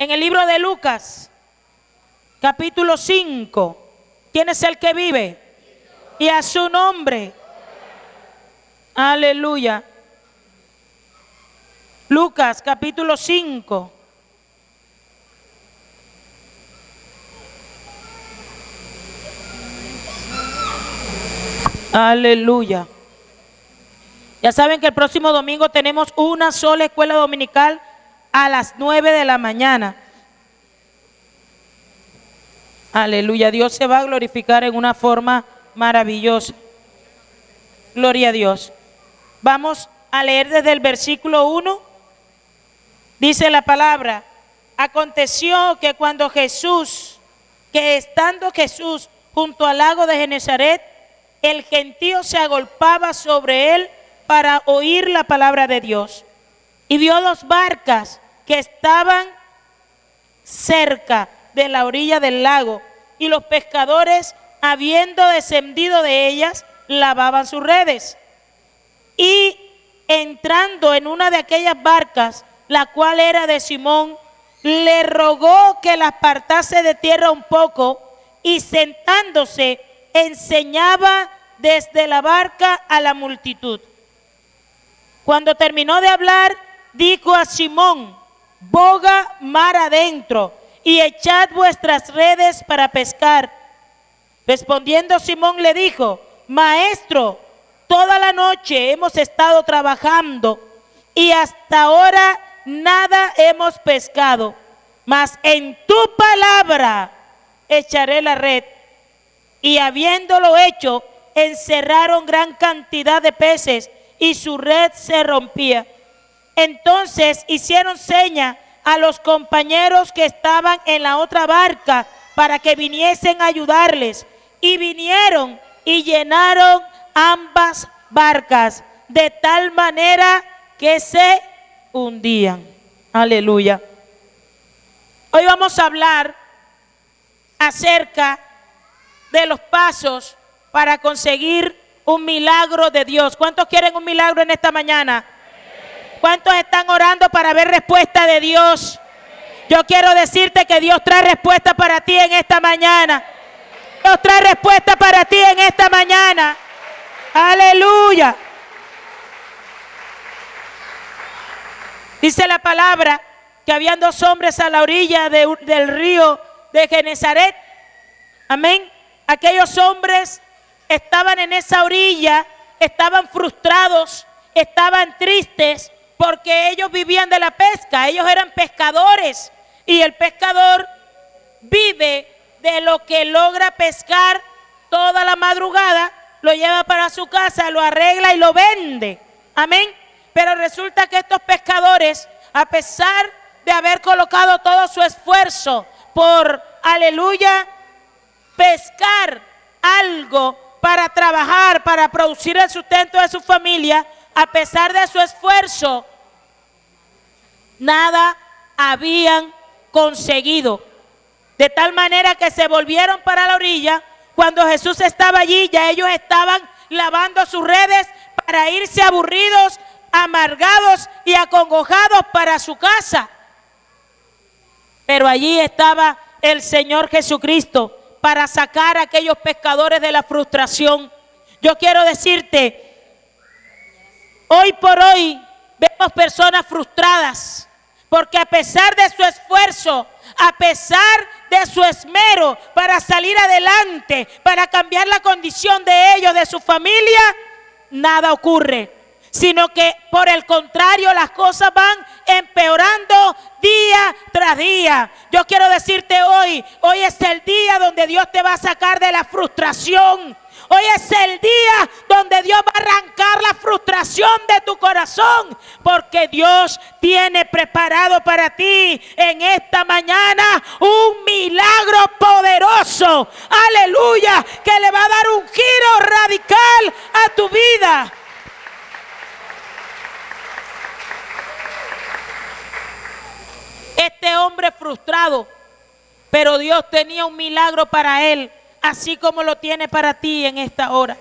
En el libro de Lucas, capítulo 5. ¿Quién es el que vive? Y a su nombre. Aleluya. Lucas, capítulo 5. Aleluya. Ya saben que el próximo domingo tenemos una sola escuela dominical a las 9 de la mañana. Aleluya. Dios se va a glorificar en una forma maravillosa. Gloria a Dios. Vamos a leer desde el versículo 1. Dice la palabra: aconteció que cuando estando Jesús junto al lago de Genesaret, el gentío se agolpaba sobre él para oír la palabra de Dios. Y vio dos barcas que estaban cerca de la orilla del lago, y los pescadores, habiendo descendido de ellas, lavaban sus redes. Y entrando en una de aquellas barcas, la cual era de Simón, le rogó que la apartase de tierra un poco, y sentándose enseñaba desde la barca a la multitud. Cuando terminó de hablar, dijo a Simón: boga mar adentro y echad vuestras redes para pescar. Respondiendo Simón le dijo: Maestro, toda la noche hemos estado trabajando y hasta ahora nada hemos pescado, mas en tu palabra echaré la red. Y habiéndolo hecho, encerraron gran cantidad de peces y su red se rompía. Entonces hicieron seña a los compañeros que estaban en la otra barca para que viniesen a ayudarles, y vinieron y llenaron ambas barcas de tal manera que se hundían. Aleluya. Hoy vamos a hablar acerca de los pasos para conseguir un milagro de Dios. ¿Cuántos quieren un milagro en esta mañana? ¿Cuántos están orando para ver respuesta de Dios? Yo quiero decirte que Dios trae respuesta para ti en esta mañana. Dios trae respuesta para ti en esta mañana. Aleluya. Dice la palabra que habían dos hombres a la orilla del río de Genesaret. Amén. Aquellos hombres estaban en esa orilla, estaban frustrados, estaban tristes, porque ellos vivían de la pesca. Ellos eran pescadores, y el pescador vive de lo que logra pescar toda la madrugada, lo lleva para su casa, lo arregla y lo vende. Amén. Pero resulta que estos pescadores, a pesar de haber colocado todo su esfuerzo por, aleluya, pescar algo para trabajar, para producir el sustento de su familia, a pesar de su esfuerzo, nada habían conseguido. De tal manera que se volvieron para la orilla. Cuando Jesús estaba allí, ya ellos estaban lavando sus redes para irse aburridos, amargados y acongojados para su casa. Pero allí estaba el Señor Jesucristo para sacar a aquellos pescadores de la frustración. Yo quiero decirte, hoy por hoy vemos personas frustradas, porque a pesar de su esfuerzo, a pesar de su esmero para salir adelante, para cambiar la condición de ellos, de su familia, nada ocurre, sino que por el contrario las cosas van empeorando día tras día. Yo quiero decirte hoy es el día donde Dios te va a sacar de la frustración. Hoy es el día donde Dios va a arrancar la frustración de tu corazón, porque Dios tiene preparado para ti en esta mañana un milagro poderoso, aleluya, que le va a dar un giro radical a tu vida. Este hombre frustrado, pero Dios tenía un milagro para él, así como lo tiene para ti en esta hora.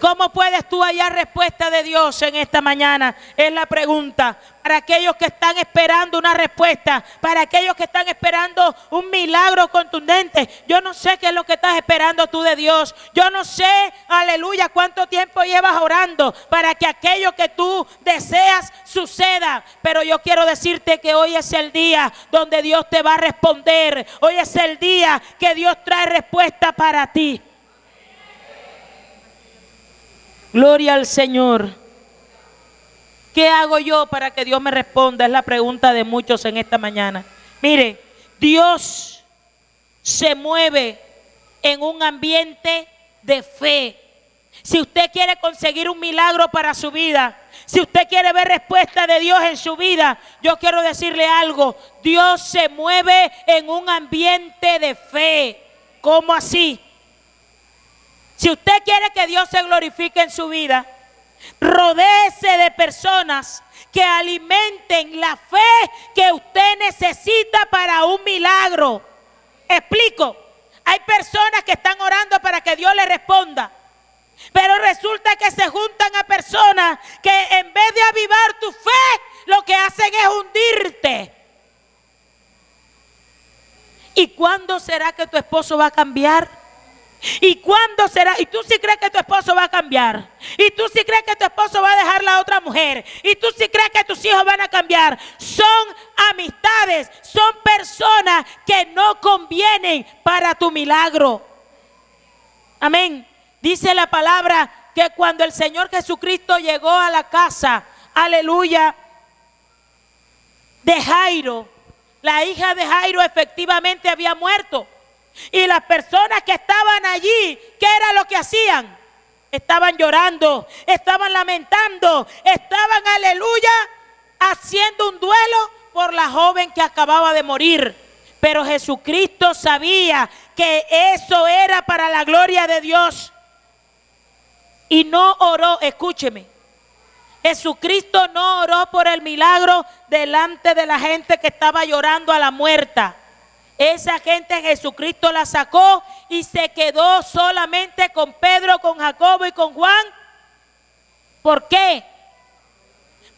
¿Cómo puedes tú hallar respuesta de Dios en esta mañana? Es la pregunta. Para aquellos que están esperando una respuesta, para aquellos que están esperando un milagro contundente. Yo no sé qué es lo que estás esperando tú de Dios. Yo no sé, aleluya, cuánto tiempo llevas orando para que aquello que tú deseas suceda. Pero yo quiero decirte que hoy es el día donde Dios te va a responder. Hoy es el día que Dios trae respuesta para ti. Gloria al Señor. ¿Qué hago yo para que Dios me responda? Es la pregunta de muchos en esta mañana. Mire, Dios se mueve en un ambiente de fe. Si usted quiere conseguir un milagro para su vida, si usted quiere ver respuesta de Dios en su vida, yo quiero decirle algo. Dios se mueve en un ambiente de fe. ¿Cómo así? Si usted quiere que Dios se glorifique en su vida, rodéese de personas que alimenten la fe que usted necesita para un milagro. Explico. Hay personas que están orando para que Dios le responda, pero resulta que se juntan a personas que en vez de avivar tu fe, lo que hacen es hundirte. ¿Y cuándo será que tu esposo va a cambiar? ¿Y cuándo será? ¿Y tú sí crees que tu esposo va a cambiar? ¿Y tú sí crees que tu esposo va a dejar la otra mujer? ¿Y tú sí crees que tus hijos van a cambiar? Son amistades, son personas que no convienen para tu milagro. Amén. Dice la palabra que cuando el Señor Jesucristo llegó a la casa, aleluya, de Jairo, la hija de Jairo efectivamente había muerto. Y las personas que estaban allí, ¿qué era lo que hacían? Estaban llorando, estaban lamentando, estaban, aleluya, haciendo un duelo por la joven que acababa de morir. Pero Jesucristo sabía que eso era para la gloria de Dios. Y no oró, escúcheme. Jesucristo no oró por el milagro delante de la gente que estaba llorando a la muerta. Esa gente Jesucristo la sacó y se quedó solamente con Pedro, con Jacobo y con Juan. ¿Por qué?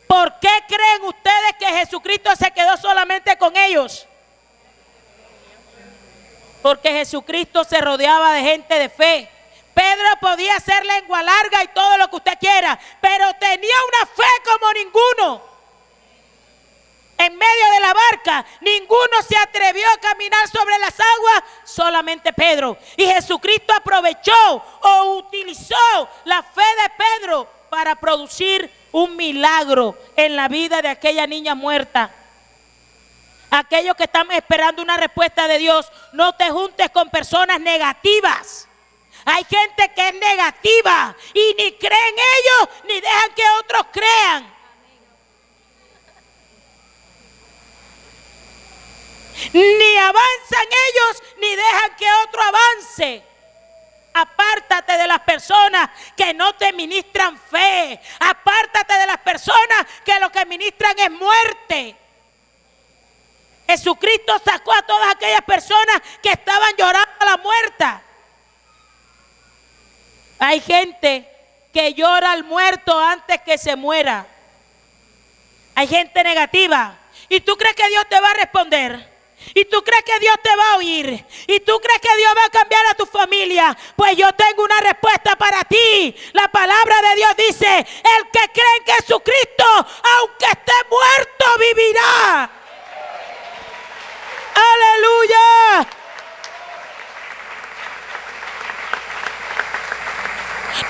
¿Por qué creen ustedes que Jesucristo se quedó solamente con ellos? Porque Jesucristo se rodeaba de gente de fe. Pedro podía ser lengua larga y todo lo que usted quiera, pero tenía una fe como ninguno. En medio de la barca, ninguno se atrevió a caminar sobre las aguas, solamente Pedro. Y Jesucristo aprovechó o utilizó la fe de Pedro para producir un milagro en la vida de aquella niña muerta. Aquellos que están esperando una respuesta de Dios, no te juntes con personas negativas. Hay gente que es negativa y ni creen ellos ni dejan que otros crean. Ni avanzan ellos ni dejan que otro avance. Apártate de las personas que no te ministran fe. Apártate de las personas que lo que ministran es muerte. Jesucristo sacó a todas aquellas personas que estaban llorando a la muerta. Hay gente que llora al muerto antes que se muera. Hay gente negativa. ¿Y tú crees que Dios te va a responder? ¿Y tú crees que Dios te va a oír? ¿Y tú crees que Dios va a cambiar a tu familia? Pues yo tengo una respuesta para ti. La palabra de Dios dice: el que cree en Jesucristo, aunque esté muerto, vivirá. ¡Aleluya!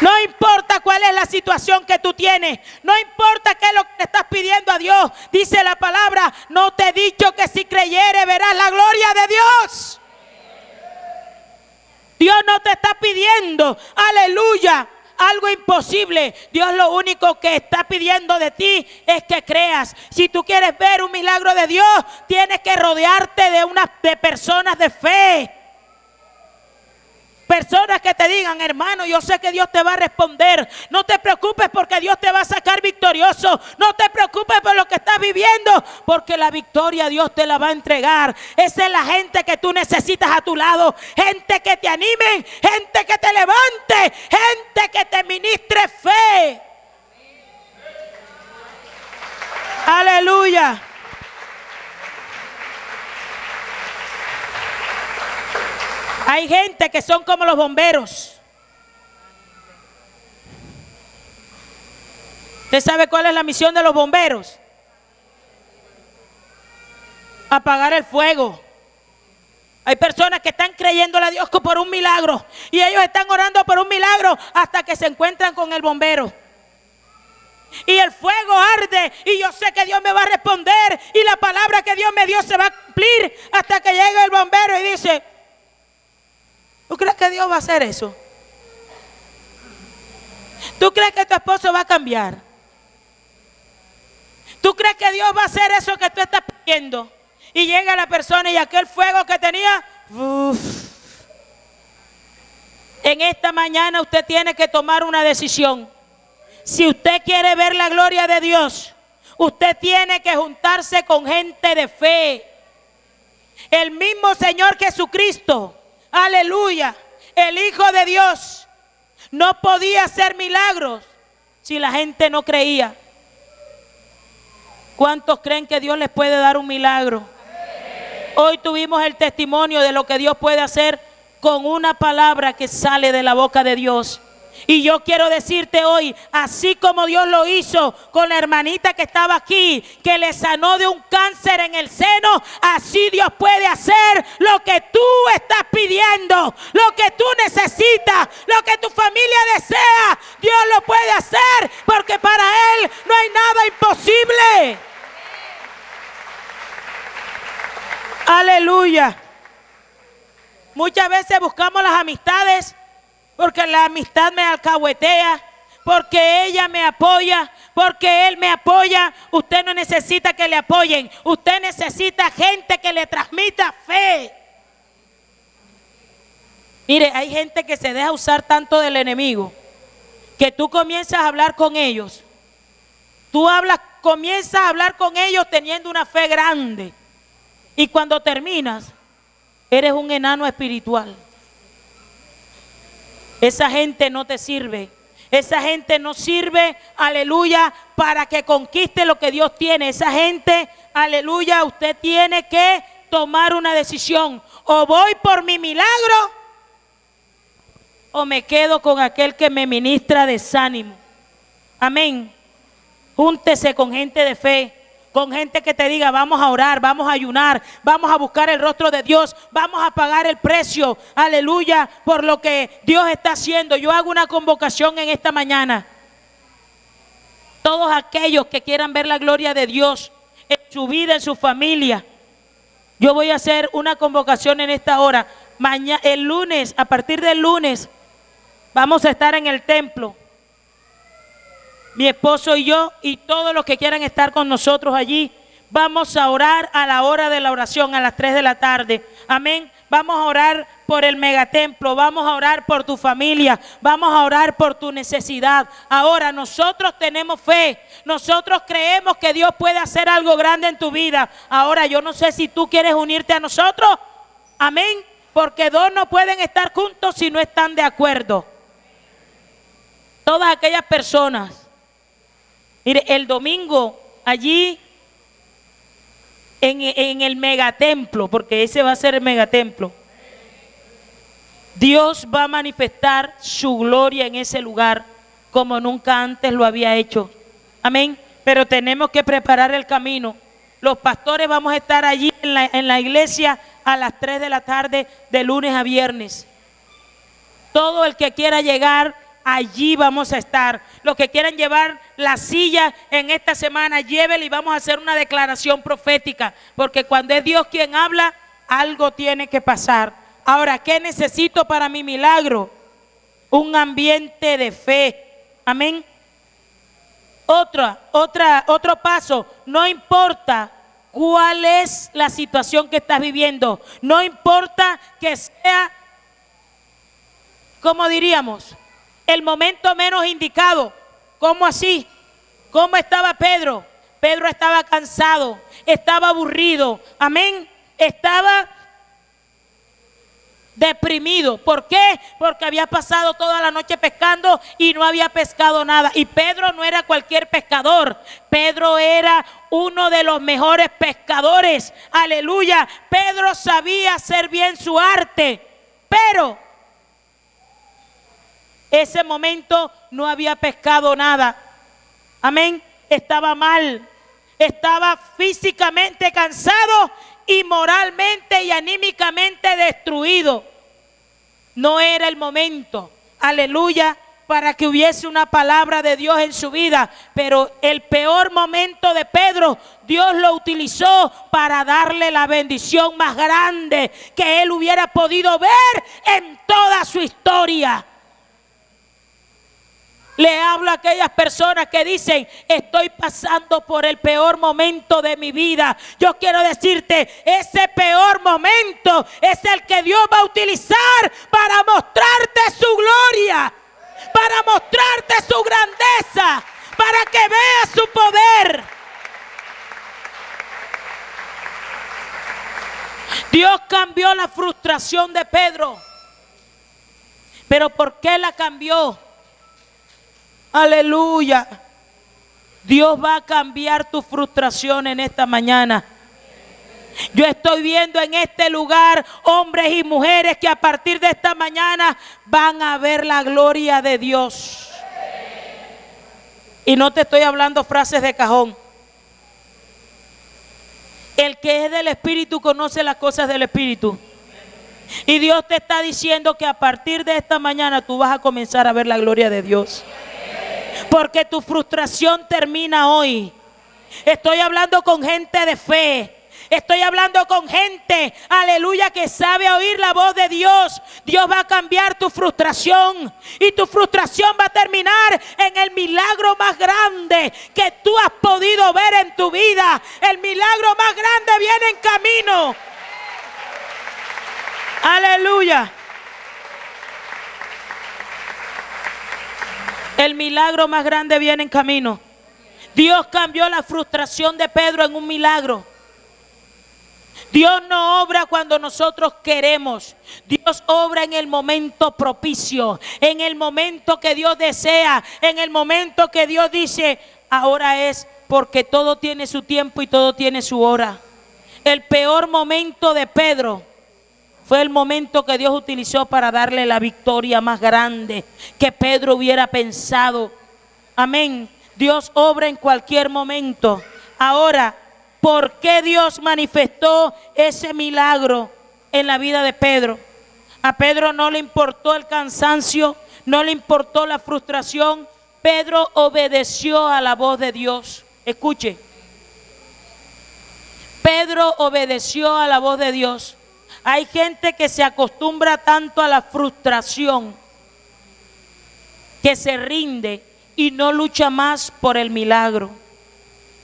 No importa cuál es la situación que tú tienes, no importa qué es lo que le estás pidiendo a Dios. Dice la palabra: no te he dicho que si creyere verás la gloria de Dios. Dios no te está pidiendo, aleluya, algo imposible. Dios lo único que está pidiendo de ti es que creas. Si tú quieres ver un milagro de Dios, tienes que rodearte de personas de fe. Personas que te digan, hermano, yo sé que Dios te va a responder. No te preocupes porque Dios te va a sacar victorioso. No te preocupes por lo que estás viviendo, porque la victoria Dios te la va a entregar. Esa es la gente que tú necesitas a tu lado. Gente que te anime, gente que te levante, gente que te ministre fe. Aleluya. Hay gente que son como los bomberos. ¿Usted sabe cuál es la misión de los bomberos? Apagar el fuego. Hay personas que están creyéndole a Dios por un milagro y ellos están orando por un milagro hasta que se encuentran con el bombero. Y el fuego arde y yo sé que Dios me va a responder y la palabra que Dios me dio se va a cumplir hasta que llegue el bombero y dice, ¿tú crees que Dios va a hacer eso? ¿Tú crees que tu esposo va a cambiar? ¿Tú crees que Dios va a hacer eso que tú estás pidiendo? Y llega la persona y aquel fuego que tenía, uf. En esta mañana usted tiene que tomar una decisión. Si usted quiere ver la gloria de Dios, usted tiene que juntarse con gente de fe. El mismo Señor Jesucristo, aleluya, el Hijo de Dios, no podía hacer milagros si la gente no creía. ¿Cuántos creen que Dios les puede dar un milagro? Hoy tuvimos el testimonio de lo que Dios puede hacer con una palabra que sale de la boca de Dios. Y yo quiero decirte hoy, así como Dios lo hizo con la hermanita que estaba aquí, que le sanó de un cáncer en el seno, así Dios puede hacer lo que tú estás pidiendo, lo que tú necesitas, lo que tu familia desea. Dios lo puede hacer porque para Él no hay nada imposible. Aleluya. Muchas veces buscamos las amistades porque la amistad me alcahuetea, porque ella me apoya, porque él me apoya. Usted no necesita que le apoyen, usted necesita gente que le transmita fe. Mire, hay gente que se deja usar tanto del enemigo que tú comienzas a hablar con ellos. Comienzas a hablar con ellos teniendo una fe grande. Y cuando terminas, eres un enano espiritual. Esa gente no te sirve. Esa gente no sirve, aleluya, para que conquiste lo que Dios tiene. Esa gente, aleluya, usted tiene que tomar una decisión. O voy por mi milagro, o me quedo con aquel que me ministra desánimo. Amén. Júntese con gente de fe. Con gente que te diga, vamos a orar, vamos a ayunar, vamos a buscar el rostro de Dios, vamos a pagar el precio, aleluya, por lo que Dios está haciendo. Yo hago una convocación en esta mañana. Todos aquellos que quieran ver la gloria de Dios en su vida, en su familia, yo voy a hacer una convocación en esta hora. El lunes, a partir del lunes, vamos a estar en el templo. Mi esposo y yo y todos los que quieran estar con nosotros allí, vamos a orar a la hora de la oración, a las 3 de la tarde. Amén. Vamos a orar por el megatemplo, vamos a orar por tu familia, vamos a orar por tu necesidad. Ahora nosotros tenemos fe, nosotros creemos que Dios puede hacer algo grande en tu vida. Ahora yo no sé si tú quieres unirte a nosotros. Amén. Porque dos no pueden estar juntos si no están de acuerdo. Todas aquellas personas. Mire, el domingo allí en el megatemplo, porque ese va a ser el megatemplo, Dios va a manifestar su gloria en ese lugar como nunca antes lo había hecho. Amén. Pero tenemos que preparar el camino. Los pastores vamos a estar allí en la iglesia a las 3 de la tarde de lunes a viernes. Todo el que quiera llegar, allí vamos a estar. Los que quieran llevar la silla en esta semana, llévela y vamos a hacer una declaración profética. Porque cuando es Dios quien habla, algo tiene que pasar. Ahora, ¿qué necesito para mi milagro? Un ambiente de fe. Amén. Otro paso. No importa cuál es la situación que estás viviendo. No importa que sea ¿cómo diríamos? El momento menos indicado. ¿Cómo así? ¿Cómo estaba Pedro? Pedro estaba cansado, estaba aburrido, amén, estaba deprimido. ¿Por qué? Porque había pasado toda la noche pescando y no había pescado nada. Y Pedro no era cualquier pescador. Pedro era uno de los mejores pescadores. Aleluya. Pedro sabía hacer bien su arte. Pero ese momento no había pescado nada. Amén. Estaba mal. Estaba físicamente cansado y moralmente y anímicamente destruido. No era el momento, aleluya, para que hubiese una palabra de Dios en su vida. Pero el peor momento de Pedro, Dios lo utilizó para darle la bendición más grande que él hubiera podido ver en toda su historia. Le hablo a aquellas personas que dicen: estoy pasando por el peor momento de mi vida. Yo quiero decirte, ese peor momento es el que Dios va a utilizar para mostrarte su gloria, para mostrarte su grandeza, para que veas su poder. Dios cambió la frustración de Pedro. ¿Pero por qué la cambió? Aleluya. Dios va a cambiar tu frustración en esta mañana. Yo estoy viendo en este lugar hombres y mujeres que a partir de esta mañana van a ver la gloria de Dios. Y no te estoy hablando frases de cajón. El que es del Espíritu conoce las cosas del Espíritu. Y Dios te está diciendo que a partir de esta mañana tú vas a comenzar a ver la gloria de Dios. Porque tu frustración termina hoy. Estoy hablando con gente de fe. Estoy hablando con gente, aleluya, que sabe oír la voz de Dios. Dios va a cambiar tu frustración. Y tu frustración va a terminar en el milagro más grande que tú has podido ver en tu vida. El milagro más grande viene en camino. Aleluya. El milagro más grande viene en camino. Dios cambió la frustración de Pedro en un milagro. Dios no obra cuando nosotros queremos. Dios obra en el momento propicio, en el momento que Dios desea, en el momento que Dios dice: ahora es, porque todo tiene su tiempo y todo tiene su hora. El peor momento de Pedro fue el momento que Dios utilizó para darle la victoria más grande que Pedro hubiera pensado. Amén. Dios obra en cualquier momento. Ahora, ¿por qué Dios manifestó ese milagro en la vida de Pedro? A Pedro no le importó el cansancio, no le importó la frustración. Pedro obedeció a la voz de Dios. Escuche. Pedro obedeció a la voz de Dios. Hay gente que se acostumbra tanto a la frustración que se rinde y no lucha más por el milagro.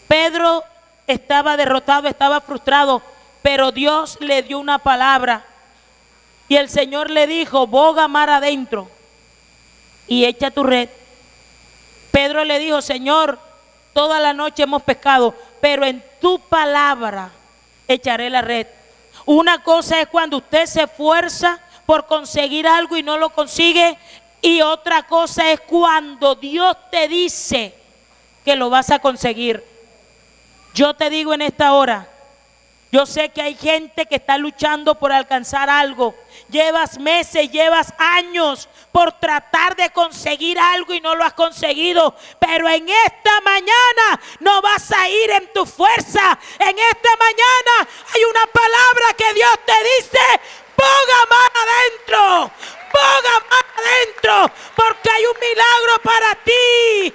Pedro estaba derrotado, estaba frustrado, pero Dios le dio una palabra y el Señor le dijo: boga mar adentro y echa tu red. Pedro le dijo: Señor, toda la noche hemos pescado, pero en tu palabra echaré la red. Una cosa es cuando usted se esfuerza por conseguir algo y no lo consigue, y otra cosa es cuando Dios te dice que lo vas a conseguir. Yo te digo en esta hora, yo sé que hay gente que está luchando por alcanzar algo. Llevas meses, llevas años por tratar de conseguir algo y no lo has conseguido. Pero en esta mañana no vas a ir en tu fuerza. En esta mañana hay una palabra que Dios te dice: boga más adentro, boga más adentro, porque hay un milagro para ti.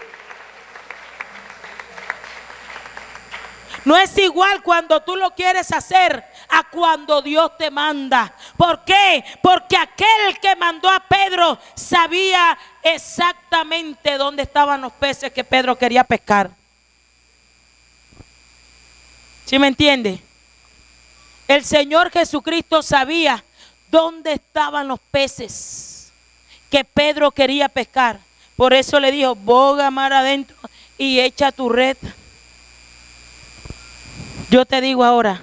No es igual cuando tú lo quieres hacer a cuando Dios te manda. ¿Por qué? Porque aquel que mandó a Pedro sabía exactamente dónde estaban los peces que Pedro quería pescar. ¿Sí me entiende? El Señor Jesucristo sabía dónde estaban los peces que Pedro quería pescar. Por eso le dijo, boga mar adentro y echa tu red. Yo te digo ahora,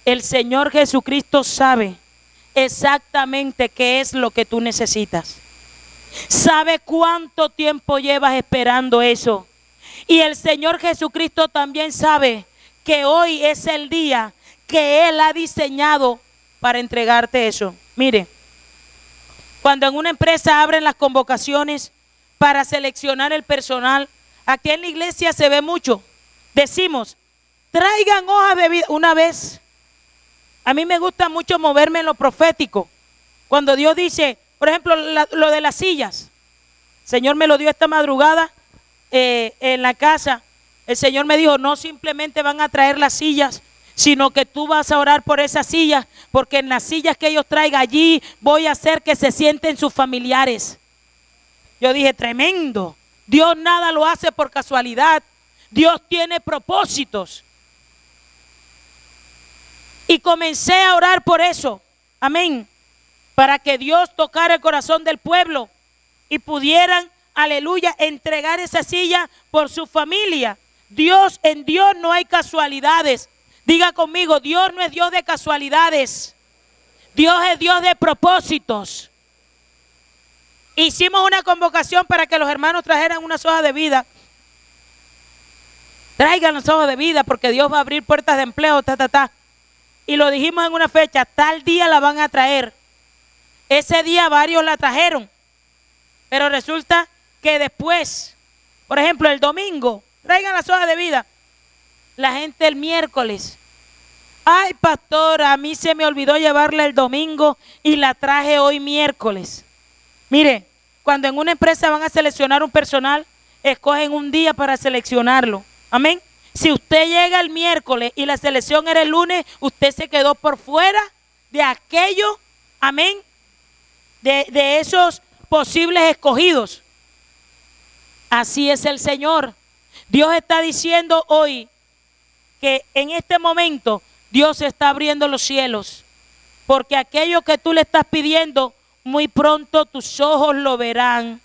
el Señor Jesucristo sabe exactamente qué es lo que tú necesitas. Sabe cuánto tiempo llevas esperando eso. Y el Señor Jesucristo también sabe que hoy es el día que Él ha diseñado para entregarte eso. Mire, cuando en una empresa abren las convocaciones para seleccionar el personal, aquí en la iglesia se ve mucho. Decimos, traigan hojas de vida. Una vez, a mí me gusta mucho moverme en lo profético. Cuando Dios dice, por ejemplo, lo de las sillas. El Señor me lo dio esta madrugada en la casa. El Señor me dijo, no simplemente van a traer las sillas, sino que tú vas a orar por esas sillas, porque en las sillas que ellos traigan allí voy a hacer que se sienten sus familiares. Yo dije, tremendo. Dios nada lo hace por casualidad. Dios tiene propósitos. Y comencé a orar por eso. Amén. Para que Dios tocara el corazón del pueblo y pudieran, aleluya, entregar esa silla por su familia. En Dios no hay casualidades. Diga conmigo, Dios no es Dios de casualidades. Dios es Dios de propósitos. Hicimos una convocación para que los hermanos trajeran unas hojas de vida. Traigan las hojas de vida porque Dios va a abrir puertas de empleo, Y lo dijimos en una fecha, tal día la van a traer. Ese día varios la trajeron. Pero resulta que después, por ejemplo, el domingo, traigan las hojas de vida. La gente el miércoles, ay pastor, a mí se me olvidó llevarla el domingo y la traje hoy miércoles. Mire, cuando en una empresa van a seleccionar un personal, escogen un día para seleccionarlo. Amén. Si usted llega el miércoles y la selección era el lunes, usted se quedó por fuera de aquello, amén, de esos posibles escogidos. Así es el Señor. Dios está diciendo hoy que en este momento Dios está abriendo los cielos, porque aquello que tú le estás pidiendo, muy pronto tus ojos lo verán.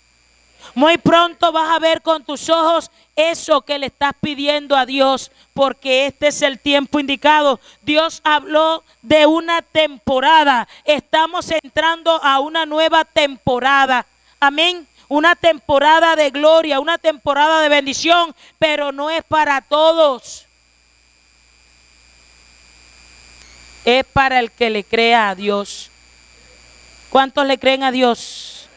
Muy pronto vas a ver con tus ojos eso que le estás pidiendo a Dios, porque este es el tiempo indicado. Dios habló de una temporada. Estamos entrando a una nueva temporada. Amén. Una temporada de gloria, una temporada de bendición, pero no es para todos. Es para el que le crea a Dios. ¿Cuántos le creen a Dios?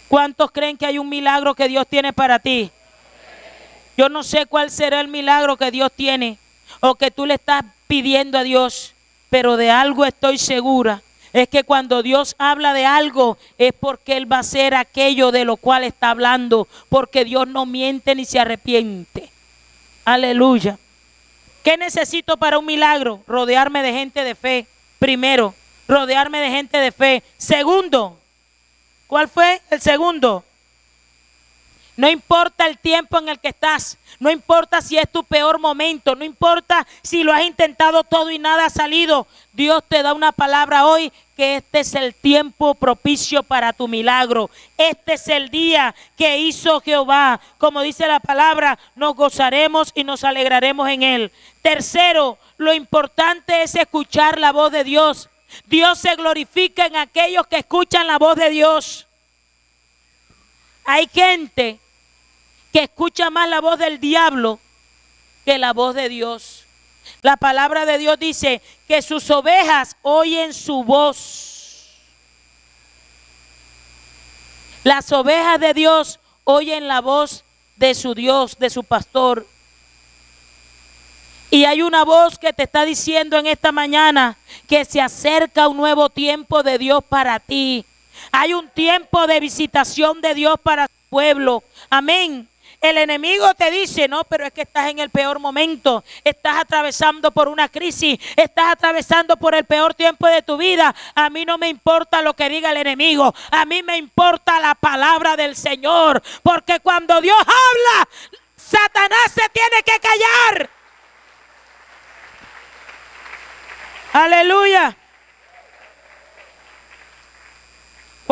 ¿Cuántos creen que hay un milagro que Dios tiene para ti? Yo no sé cuál será el milagro que Dios tiene o que tú le estás pidiendo a Dios, pero de algo estoy segura. Es que cuando Dios habla de algo es porque Él va a hacer aquello de lo cual está hablando, porque Dios no miente ni se arrepiente. Aleluya. ¿Qué necesito para un milagro? Rodearme de gente de fe. Primero, rodearme de gente de fe. Segundo, ¿cuál fue el segundo? No importa el tiempo en el que estás, no importa si es tu peor momento, no importa si lo has intentado todo y nada ha salido. Dios te da una palabra hoy que este es el tiempo propicio para tu milagro. Este es el día que hizo Jehová. Como dice la palabra, nos gozaremos y nos alegraremos en él. Tercero, lo importante es escuchar la voz de Dios. Dios se glorifica en aquellos que escuchan la voz de Dios. Hay gente que escucha más la voz del diablo que la voz de Dios. La palabra de Dios dice que sus ovejas oyen su voz. Las ovejas de Dios oyen la voz de su Dios, de su pastor. Y hay una voz que te está diciendo en esta mañana que se acerca un nuevo tiempo de Dios para ti. Hay un tiempo de visitación de Dios para su pueblo. Amén. El enemigo te dice, no, pero es que estás en el peor momento. Estás atravesando por una crisis. Estás atravesando por el peor tiempo de tu vida. A mí no me importa lo que diga el enemigo. A mí me importa la palabra del Señor. Porque cuando Dios habla, Satanás se tiene que callar. Aleluya.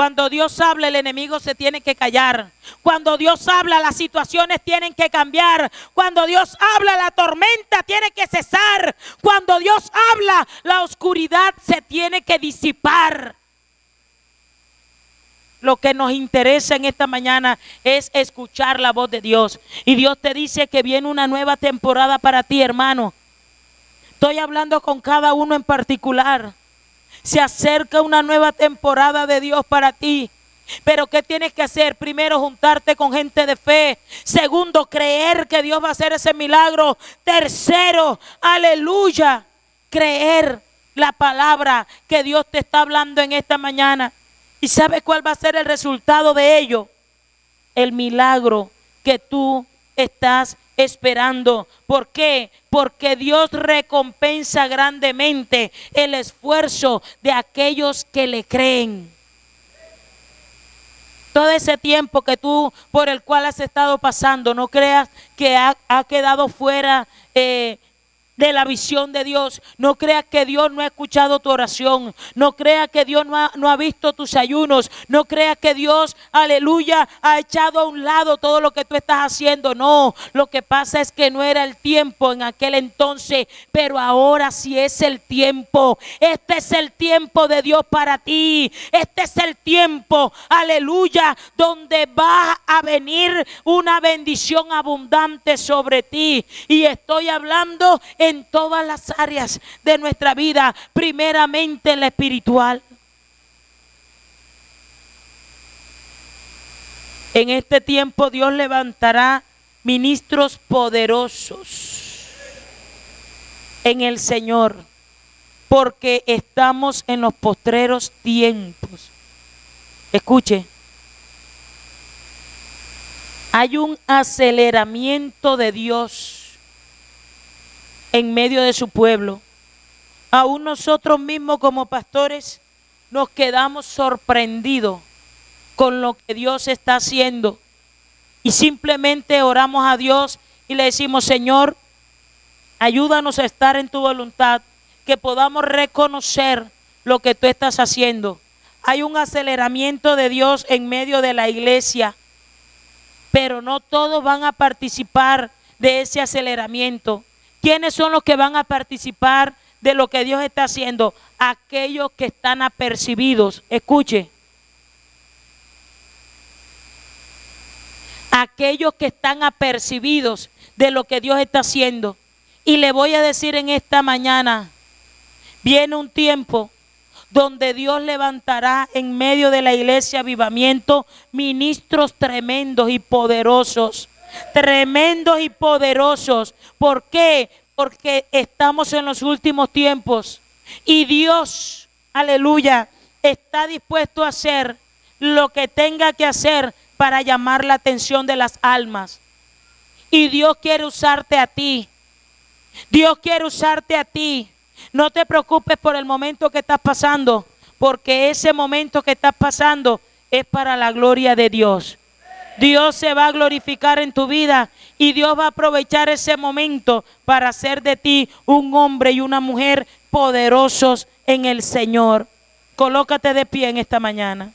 Cuando Dios habla, el enemigo se tiene que callar. Cuando Dios habla, las situaciones tienen que cambiar. Cuando Dios habla, la tormenta tiene que cesar. Cuando Dios habla, la oscuridad se tiene que disipar. Lo que nos interesa en esta mañana es escuchar la voz de Dios. Y Dios te dice que viene una nueva temporada para ti, hermano. Estoy hablando con cada uno en particular. Se acerca una nueva temporada de Dios para ti. Pero ¿qué tienes que hacer? Primero, juntarte con gente de fe. Segundo, creer que Dios va a hacer ese milagro. Tercero, aleluya, creer la palabra que Dios te está hablando en esta mañana. ¿Y sabes cuál va a ser el resultado de ello? El milagro que tú estás esperando. ¿Por qué? Porque Dios recompensa grandemente el esfuerzo de aquellos que le creen. Todo ese tiempo que tú, por el cual has estado pasando, no creas que ha quedado fuera de la visión de Dios. No creas que Dios no ha escuchado tu oración. No creas que Dios no ha visto tus ayunos. No creas que Dios, aleluya, ha echado a un lado todo lo que tú estás haciendo. No, lo que pasa es que no era el tiempo en aquel entonces, pero ahora sí es el tiempo. Este es el tiempo de Dios para ti. Este es el tiempo, aleluya, donde va a venir una bendición abundante sobre ti. Y estoy hablando en todas las áreas de nuestra vida, primeramente en la espiritual. En este tiempo Dios levantará ministros poderosos en el Señor, porque estamos en los postreros tiempos. Escuche, hay un aceleramiento de Dios en medio de su pueblo. Aún nosotros mismos como pastores nos quedamos sorprendidos con lo que Dios está haciendo. Y simplemente oramos a Dios y le decimos: Señor, ayúdanos a estar en tu voluntad, que podamos reconocer lo que tú estás haciendo. Hay un aceleramiento de Dios en medio de la iglesia, pero no todos van a participar de ese aceleramiento. ¿Quiénes son los que van a participar de lo que Dios está haciendo? Aquellos que están apercibidos. Escuche. Aquellos que están apercibidos de lo que Dios está haciendo. Y le voy a decir en esta mañana, viene un tiempo donde Dios levantará en medio de la iglesia avivamiento ministros tremendos y poderosos. Tremendos y poderosos. ¿Por qué? Porque estamos en los últimos tiempos y Dios, aleluya, está dispuesto a hacer lo que tenga que hacer para llamar la atención de las almas. Y Dios quiere usarte a ti. Dios quiere usarte a ti. No te preocupes por el momento que estás pasando, porque ese momento que estás pasando es para la gloria de Dios. Dios se va a glorificar en tu vida y Dios va a aprovechar ese momento para hacer de ti un hombre y una mujer poderosos en el Señor. Colócate de pie en esta mañana.